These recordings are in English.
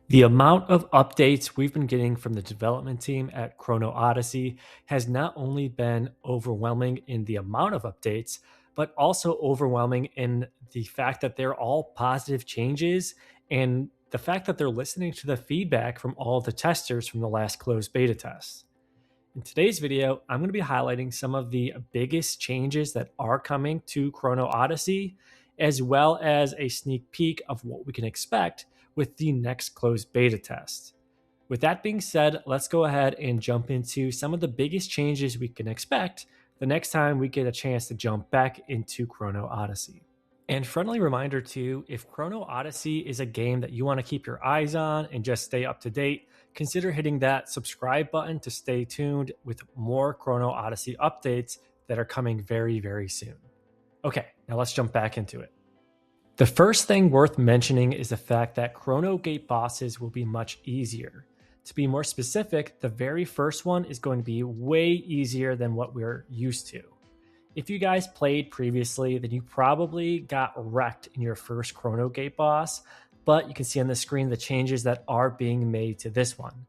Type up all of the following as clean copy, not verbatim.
The amount of updates we've been getting from the development team at Chrono Odyssey has not only been overwhelming in the amount of updates, but also overwhelming in the fact that they're all positive changes and the fact that they're listening to the feedback from all the testers from the last closed beta tests. In today's video, I'm going to be highlighting some of the biggest changes that are coming to Chrono Odyssey, as well as a sneak peek of what we can expect with the next closed beta test. With that being said, let's go ahead and jump into some of the biggest changes we can expect the next time we get a chance to jump back into Chrono Odyssey. And friendly reminder too, if Chrono Odyssey is a game that you want to keep your eyes on and just stay up to date, consider hitting that subscribe button to stay tuned with more Chrono Odyssey updates that are coming very, very soon. Okay, now let's jump back into it. The first thing worth mentioning is the fact that Chrono Gate bosses will be much easier. To be more specific, the very first one is going to be way easier than what we're used to. If you guys played previously, then you probably got wrecked in your first Chrono Gate boss, but you can see on the screen the changes that are being made to this one.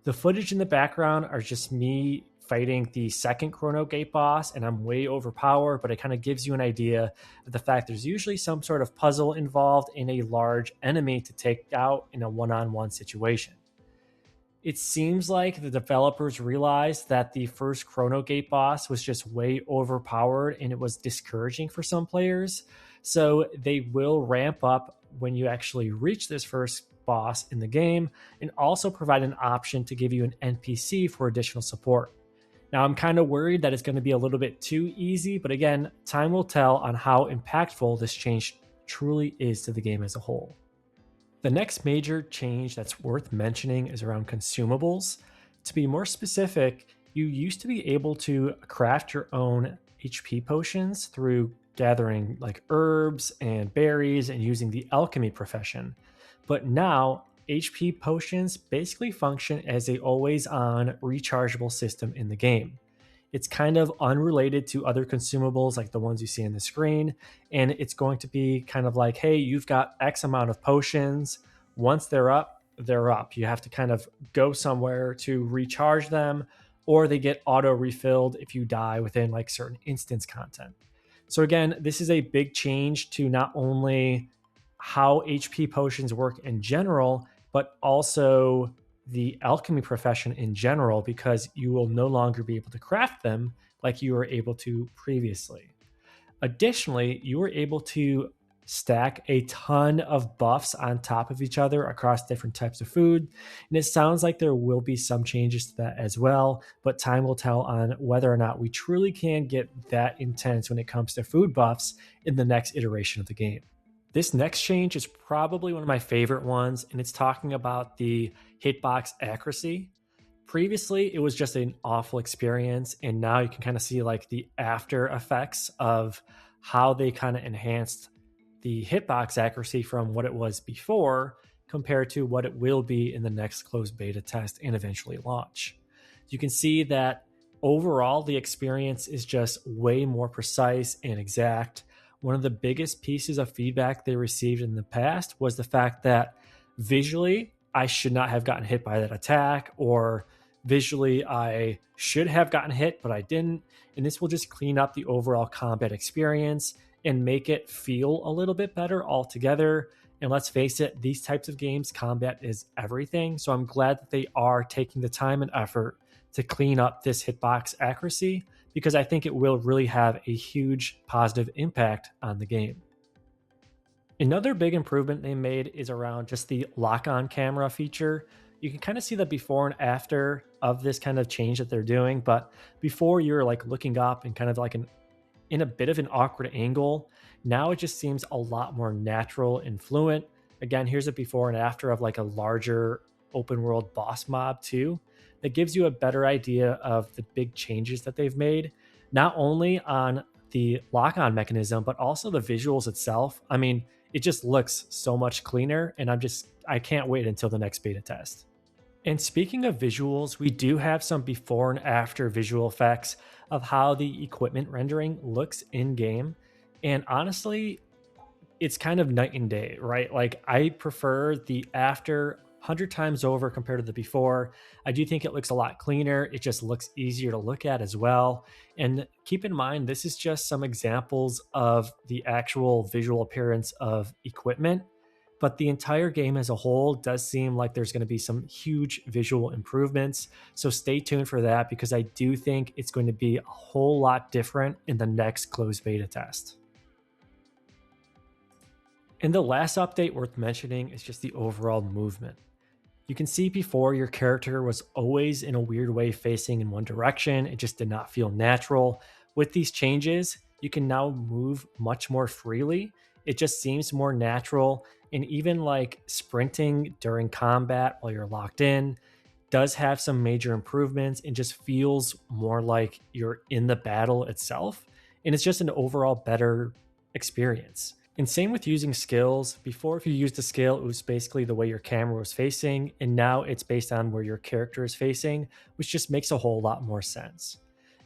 The footage in the background are just me fighting the second Chrono Gate boss, and I'm way overpowered, but it kind of gives you an idea of the fact there's usually some sort of puzzle involved in a large enemy to take out in a one-on-one situation. It seems like the developers realized that the first Chrono Gate boss was just way overpowered and it was discouraging for some players. So they will ramp up when you actually reach this first boss in the game and also provide an option to give you an NPC for additional support. Now, I'm kind of worried that it's going to be a little bit too easy, but again, time will tell on how impactful this change truly is to the game as a whole. The next major change that's worth mentioning is around consumables. To be more specific, you used to be able to craft your own HP potions through gathering like herbs and berries and using the alchemy profession. But now, HP potions basically function as a always on rechargeable system in the game. It's kind of unrelated to other consumables like the ones you see on the screen. And it's going to be kind of like, hey, you've got X amount of potions. Once they're up, they're up. You have to kind of go somewhere to recharge them, or they get auto refilled if you die within like certain instance content. So, again, this is a big change to not only how HP potions work in general, but also the alchemy profession in general, because you will no longer be able to craft them like you were able to previously. Additionally, you were able to stack a ton of buffs on top of each other across different types of food. And it sounds like there will be some changes to that as well, but time will tell on whether or not we truly can get that intense when it comes to food buffs in the next iteration of the game. This next change is probably one of my favorite ones, and it's talking about the hitbox accuracy. Previously, it was just an awful experience, and now you can kind of see like the after effects of how they kind of enhanced the hitbox accuracy from what it was before compared to what it will be in the next closed beta test and eventually launch. You can see that overall the experience is just way more precise and exact. One of the biggest pieces of feedback they received in the past was the fact that visually, I should not have gotten hit by that attack, or visually, I should have gotten hit, but I didn't. And this will just clean up the overall combat experience and make it feel a little bit better altogether. And let's face it, these types of games, combat is everything. So I'm glad that they are taking the time and effort to clean up this hitbox accuracy, because I think it will really have a huge positive impact on the game. Another big improvement they made is around just the lock-on camera feature. You can kind of see the before and after of this kind of change that they're doing, but before you're like looking up and kind of like in a bit of an awkward angle. Now it just seems a lot more natural and fluent. Again, here's a before and after of like a larger open world boss mob too. That gives you a better idea of the big changes that they've made, not only on the lock-on mechanism, but also the visuals itself. I mean, it just looks so much cleaner, and I can't wait until the next beta test. And speaking of visuals, we do have some before and after visual effects of how the equipment rendering looks in game. And honestly, it's kind of night and day, right? Like I prefer the after 100 times over compared to the before. I do think it looks a lot cleaner. It just looks easier to look at as well. And keep in mind, this is just some examples of the actual visual appearance of equipment. But the entire game as a whole does seem like there's going to be some huge visual improvements. So stay tuned for that because I do think it's going to be a whole lot different in the next closed beta test. And the last update worth mentioning is just the overall movement. You can see before your character was always in a weird way facing in one direction. It just did not feel natural. With these changes, you can now move much more freely. It just seems more natural. And even like sprinting during combat while you're locked in does have some major improvements and just feels more like you're in the battle itself. And it's just an overall better experience. And same with using skills. Before, if you used a skill, it was basically the way your camera was facing. And now it's based on where your character is facing, which just makes a whole lot more sense.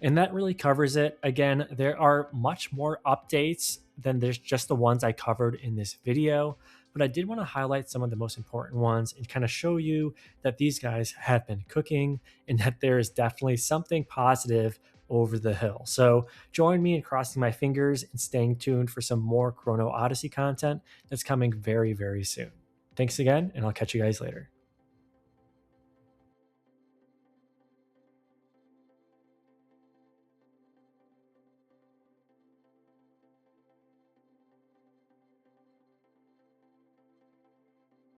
And that really covers it. Again, there are much more updates than there's just the ones I covered in this video. But I did want to highlight some of the most important ones and kind of show you that these guys have been cooking and that there is definitely something positive over the hill. So join me in crossing my fingers and staying tuned for some more Chrono Odyssey content that's coming very, very soon. Thanks again, and I'll catch you guys later.